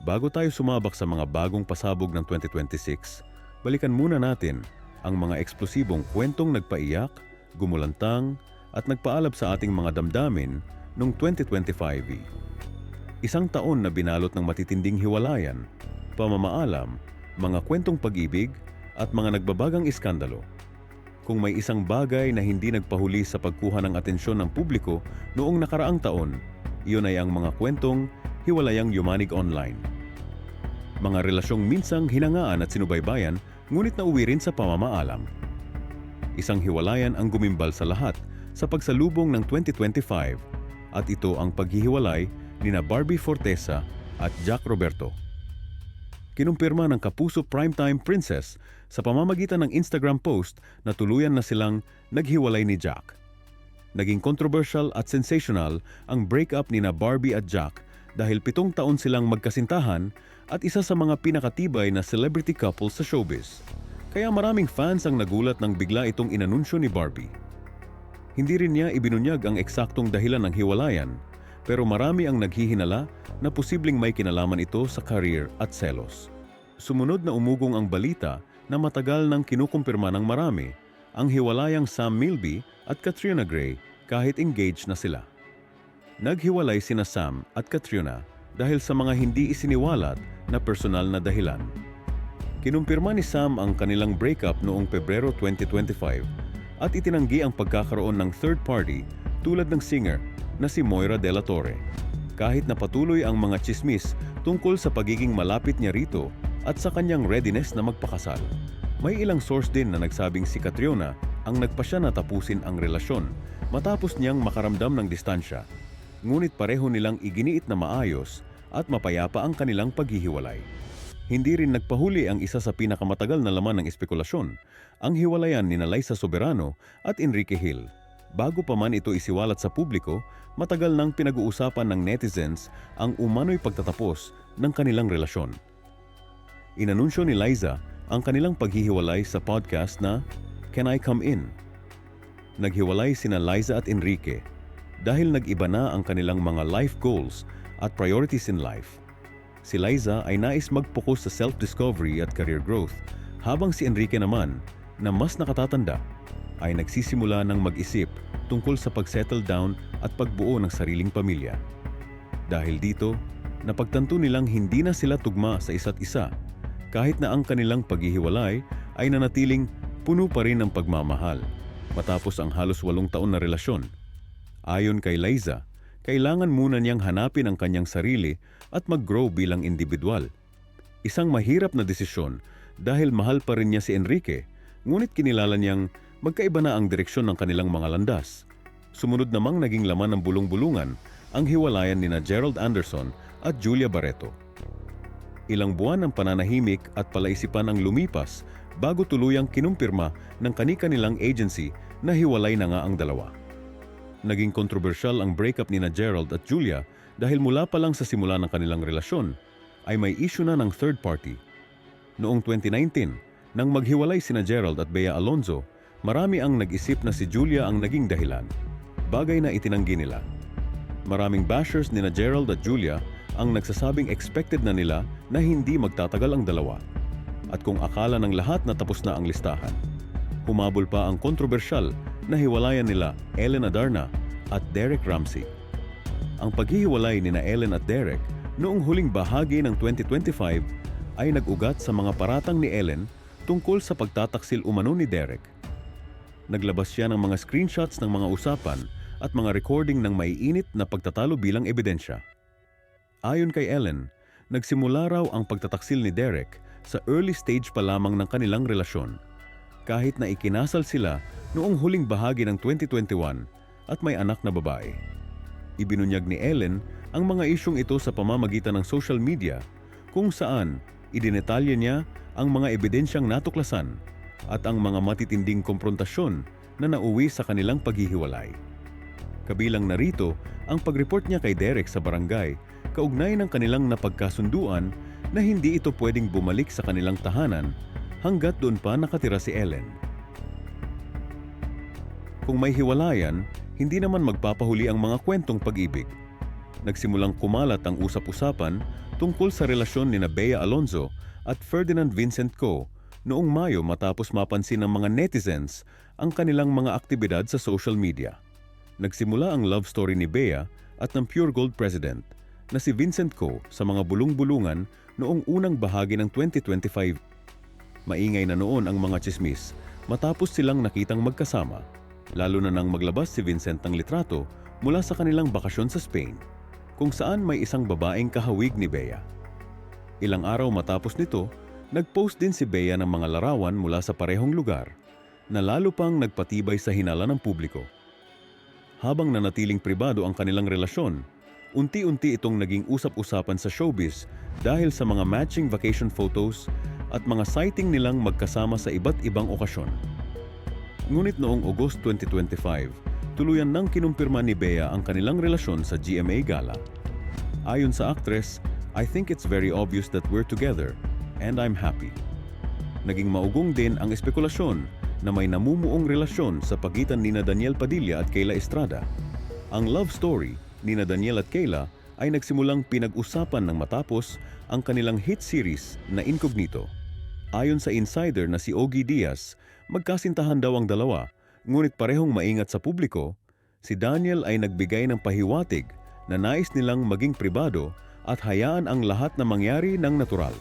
Bago tayo sumabak sa mga bagong pasabog ng 2026, balikan muna natin ang mga eksplosibong kwentong nagpaiyak, gumulantang, at nagpaalab sa ating mga damdamin noong 2025. Isang taon na binalot ng matitinding hiwalayan, pamamaalam, mga kwentong pag-ibig, at mga nagbabagang iskandalo. Kung may isang bagay na hindi nagpahuli sa pagkuha ng atensyon ng publiko noong nakaraang taon, iyon ay ang mga kwentong hiwalayang yumanig online. Mga relasyong minsang hinangaan at sinubaybayan, ngunit nauwi rin sa pamamaalam. Isang hiwalayan ang gumimbal sa lahat sa pagsalubong ng 2025, at ito ang paghihiwalay nina Barbie Forteza at Jack Roberto. Kinumpirma ng Kapuso Primetime Princess sa pamamagitan ng Instagram post na tuluyan na silang naghiwalay ni Jack. Naging controversial at sensational ang breakup nina Barbie at Jack dahil 7 taon silang magkasintahan at isa sa mga pinakatibay na celebrity couple sa showbiz. Kaya maraming fans ang nagulat nang bigla itong inanunsyo ni Barbie. Hindi rin niya ibinunyag ang eksaktong dahilan ng hiwalayan, pero marami ang naghihinala na posibleng may kinalaman ito sa career at selos. Sumunod na umugong ang balita na matagal nang kinukumpirma ng marami ang hiwalayang Sam Milby at Katrina Gray kahit engaged na sila. Naghiwalay sina Sam at Katrina dahil sa mga hindi isiniwalat na personal na dahilan. Kinumpirma ni Sam ang kanilang breakup noong Pebrero 2025 at itinanggi ang pagkakaroon ng third party tulad ng singer na si Moira De La Torre. Kahit na patuloy ang mga tsismis tungkol sa pagiging malapit niya rito at sa kanyang readiness na magpakasal. May ilang source din na nagsabing si Katrina ang nagpasya na tapusin ang relasyon matapos niyang makaramdam ng distansya. Ngunit pareho nilang iginiit na maayos at mapayapa ang kanilang paghihiwalay. Hindi rin nagpahuli ang isa sa pinakamatagal na laman ng espekulasyon, ang hiwalayan ni Liza Soberano at Enrique Hill. Bago pa man ito isiwalat sa publiko, matagal nang pinag-uusapan ng netizens ang umano'y pagtatapos ng kanilang relasyon. Inanunsyo ni Liza ang kanilang paghihiwalay sa podcast na Can I Come In? Naghiwalay sina Liza at Enrique dahil nag-iba na ang kanilang mga life goals at priorities in life. Si Liza ay nais mag-focus sa self-discovery at career growth, habang si Enrique naman, na mas nakatatanda, ay nagsisimula ng mag-isip tungkol sa pag-settle down at pagbuo ng sariling pamilya. Dahil dito, napagtanto nilang hindi na sila tugma sa isa't isa, kahit na ang kanilang paghihiwalay ay nanatiling puno pa rin ng pagmamahal matapos ang halos 8 taon na relasyon. Ayon kay Liza, kailangan muna niyang hanapin ang kanyang sarili at mag-grow bilang individual. Isang mahirap na desisyon dahil mahal pa rin niya si Enrique, ngunit kinilala niyang magkaiba na ang direksyon ng kanilang mga landas. Sumunod namang naging laman ng bulong-bulungan ang hiwalayan nina Gerald Anderson at Julia Barreto. Ilang buwan ng pananahimik at palaisipan ang lumipas bago tuluyang kinumpirma ng kani-kanilang agency na hiwalay na nga ang dalawa. Naging kontrobersyal ang breakup nina Gerald at Julia dahil mula pa lang sa simula ng kanilang relasyon ay may issue na ng third party. Noong 2019, nang maghiwalay sina Gerald at Bea Alonzo, marami ang nag-isip na si Julia ang naging dahilan. Bagay na itinanggi nila. Maraming bashers nina Gerald at Julia ang nagsasabing expected na nila na hindi magtatagal ang dalawa. At kung akala ng lahat na tapos na ang listahan, humabol pa ang kontrobersyal na hiwalayan nila Ellen Adarna at Derek Ramsey. Ang paghihiwalay nina Ellen at Derek noong huling bahagi ng 2025 ay nag-ugat sa mga paratang ni Ellen tungkol sa pagtataksil umano ni Derek. Naglabas siya ng mga screenshots ng mga usapan at mga recording ng maiinit na pagtatalo bilang ebidensya. Ayon kay Ellen, nagsimula raw ang pagtataksil ni Derek sa early stage pa lamang ng kanilang relasyon. Kahit na ikinasal sila noong huling bahagi ng 2021 at may anak na babae. Ibinunyag ni Ellen ang mga isyong ito sa pamamagitan ng social media kung saan idinetalye niya ang mga ebidensyang natuklasan at ang mga matitinding komprontasyon na nauwi sa kanilang paghihiwalay. Kabilang narito ang pag-report niya kay Derek sa barangay kaugnay ng kanilang napagkasunduan na hindi ito pwedeng bumalik sa kanilang tahanan hanggat doon pa nakatira si Ellen. Kung may hiwalayan, hindi naman magpapahuli ang mga kwentong pag-ibig. nagsimulang kumalat ang usap-usapan tungkol sa relasyon ni Bea Alonzo at Ferdinand Vincent Co. noong Mayo matapos mapansin ng mga netizens ang kanilang mga aktibidad sa social media. Nagsimula ang love story ni Bea at ng Pure Gold president na si Vincent Co. sa mga bulong-bulungan noong unang bahagi ng 2025. Maingay na noon ang mga tsismis matapos silang nakitang magkasama, lalo na nang maglabas si Vincent ng litrato mula sa kanilang bakasyon sa Spain, kung saan may isang babaeng kahawig ni Bea. Ilang araw matapos nito, nag-post din si Bea ng mga larawan mula sa parehong lugar na lalo pang nagpatibay sa hinala ng publiko. Habang nanatiling pribado ang kanilang relasyon, unti-unti itong naging usap-usapan sa showbiz dahil sa mga matching vacation photos at mga sighting nilang magkasama sa iba't ibang okasyon. Ngunit noong August 2025, tuluyan nang kinumpirma ni Bea ang kanilang relasyon sa GMA Gala. Ayon sa actress, "I think it's very obvious that we're together and I'm happy." Naging maugong din ang espekulasyon na may namumuong relasyon sa pagitan nina Daniel Padilla at Kayla Estrada. Ang love story nina Daniel at Kayla ay nagsimulang pinag-usapan ng matapos ang kanilang hit series na Incognito. Ayon sa insider na si Ogie Diaz, magkasintahan daw ang dalawa, ngunit parehong maingat sa publiko. Si Daniel ay nagbigay ng pahiwatig na nais nilang maging pribado at hayaan ang lahat na mangyari ng natural.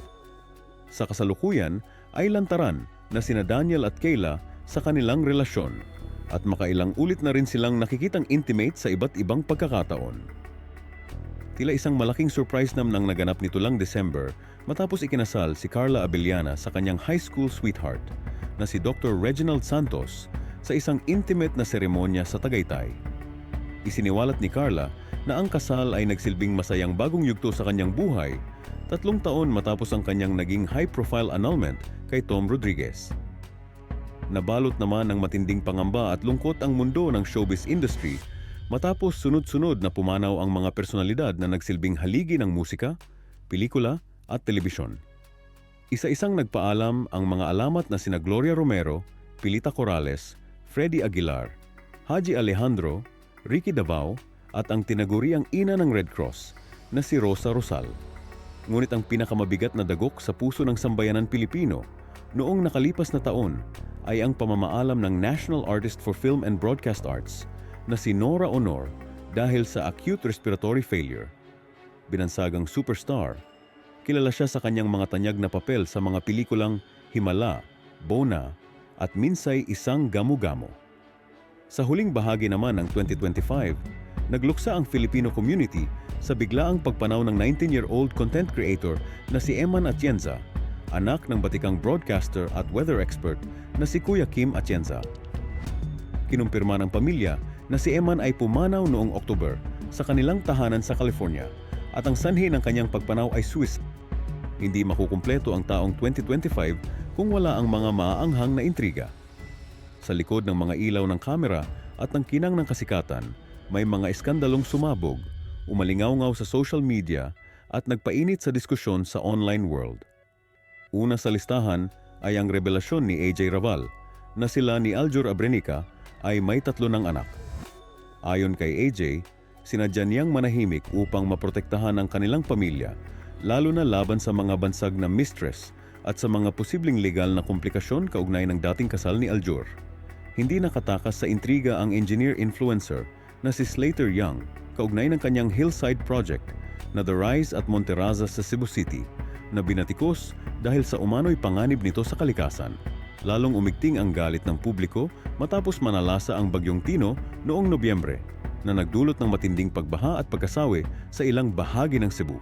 Sa kasalukuyan ay lantaran na sina Daniel at Kayla sa kanilang relasyon at makailang ulit na rin silang nakikitang intimate sa iba't ibang pagkakataon. Tila isang malaking surprise nang naganap nito lang December matapos ikinasal si Carla Abellana sa kanyang high school sweetheart na si Dr. Reginald Santos sa isang intimate na seremonya sa Tagaytay. Isiniwalat ni Carla na ang kasal ay nagsilbing masayang bagong yugto sa kanyang buhay 3 taon matapos ang kanyang naging high-profile annulment kay Tom Rodriguez. Nabalot naman ng matinding pangamba at lungkot ang mundo ng showbiz industry matapos sunod-sunod na pumanaw ang mga personalidad na nagsilbing haligi ng musika, pelikula at telebisyon. Isa-isang nagpaalam ang mga alamat na sina Gloria Romero, Pilita Corrales, Freddie Aguilar, Haji Alejandro, Ricky Davao at ang tinaguriang ina ng Red Cross na si Rosa Rosal. Ngunit ang pinakamabigat na dagok sa puso ng sambayanan Pilipino noong nakalipas na taon ay ang pamamaalam ng National Artist for Film and Broadcast Arts na si Nora Honor dahil sa acute respiratory failure. Binansagang superstar, kilala siya sa kanyang mga tanyag na papel sa mga pelikulang Himala, Bona at Minsay Isang Gamo-Gamo. Sa huling bahagi naman ng 2025, nagluksa ang Filipino community sa biglaang pagpanaw ng 19-year-old content creator na si Eman Atienza, anak ng batikang broadcaster at weather expert na si Kuya Kim Atienza. Kinumpirma ng pamilya na si Eman ay pumanaw noong October sa kanilang tahanan sa California at ang sanhi ng kanyang pagpanaw ay Swiss. Hindi makukumpleto ang taong 2025 kung wala ang mga maaanghang na intriga. Sa likod ng mga ilaw ng kamera at ng kinang ng kasikatan, may mga iskandalong sumabog, umalingaw-ngaw sa social media at nagpainit sa diskusyon sa online world. Una sa listahan ay ang revelasyon ni AJ Raval na sila ni Aljur Abrenica ay may 3 ng anak. Ayon kay AJ, sinadya niyang manahimik upang maprotektahan ang kanilang pamilya, lalo na laban sa mga bansag na mistress at sa mga posibleng legal na komplikasyon kaugnay ng dating kasal ni Aljur. Hindi nakatakas sa intriga ang engineer-influencer na si Slater Young kaugnay ng kanyang Hillside Project na The Rise at Monterraza sa Cebu City na binatikos dahil sa umano'y panganib nito sa kalikasan. Lalong umigting ang galit ng publiko matapos manalasa ang Bagyong Tino noong Nobyembre na nagdulot ng matinding pagbaha at pagkasawi sa ilang bahagi ng Cebu.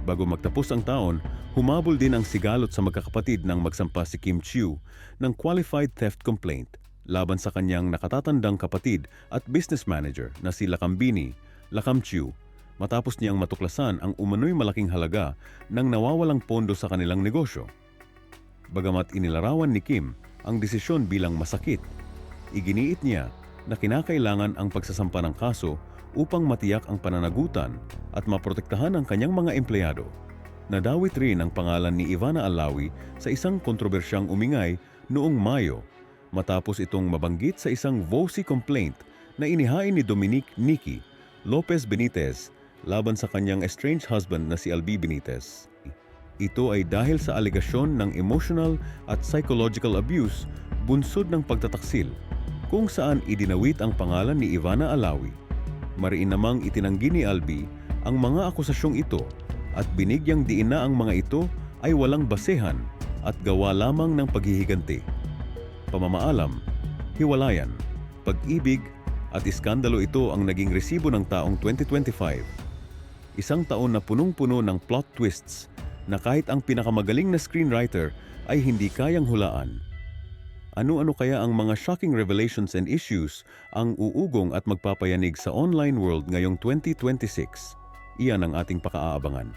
Bago magtapos ang taon, humabol din ang sigalot sa magkakapatid nang magsampa si Kim Chiu ng qualified theft complaint laban sa kanyang nakatatandang kapatid at business manager na si Lakambini, Lakam Chiu, matapos niyang matuklasan ang umano'y malaking halaga ng nawawalang pondo sa kanilang negosyo. Bagamat inilarawan ni Kim ang desisyon bilang masakit, iginiit niya na kinakailangan ang pagsasampa ng kaso upang matiyak ang pananagutan at maprotektahan ang kanyang mga empleyado. Nadawit rin ang pangalan ni Ivana Alawi sa isang kontrobersyang umingay noong Mayo matapos itong mabanggit sa isang VOC complaint na inihain ni Dominic Nicky Lopez Benitez laban sa kanyang estranged husband na si Albi Benitez. Ito ay dahil sa alegasyon ng emotional at psychological abuse bunsod ng pagtataksil, kung saan idinawit ang pangalan ni Ivana Alawi. Mariin namang itinanggi ni Albi ang mga akusasyong ito at binigyang diin na ang mga ito ay walang basehan at gawa lamang ng paghihiganti. Pamamaalam, hiwalayan, pag-ibig at iskandalo ito ang naging resibo ng taong 2025. Isang taon na punong-puno ng plot twists na kahit ang pinakamagaling na screenwriter ay hindi kayang hulaan. Ano-ano kaya ang mga shocking revelations and issues ang uugong at magpapayanig sa online world ngayong 2026? Iyan ang ating pakaaabangan.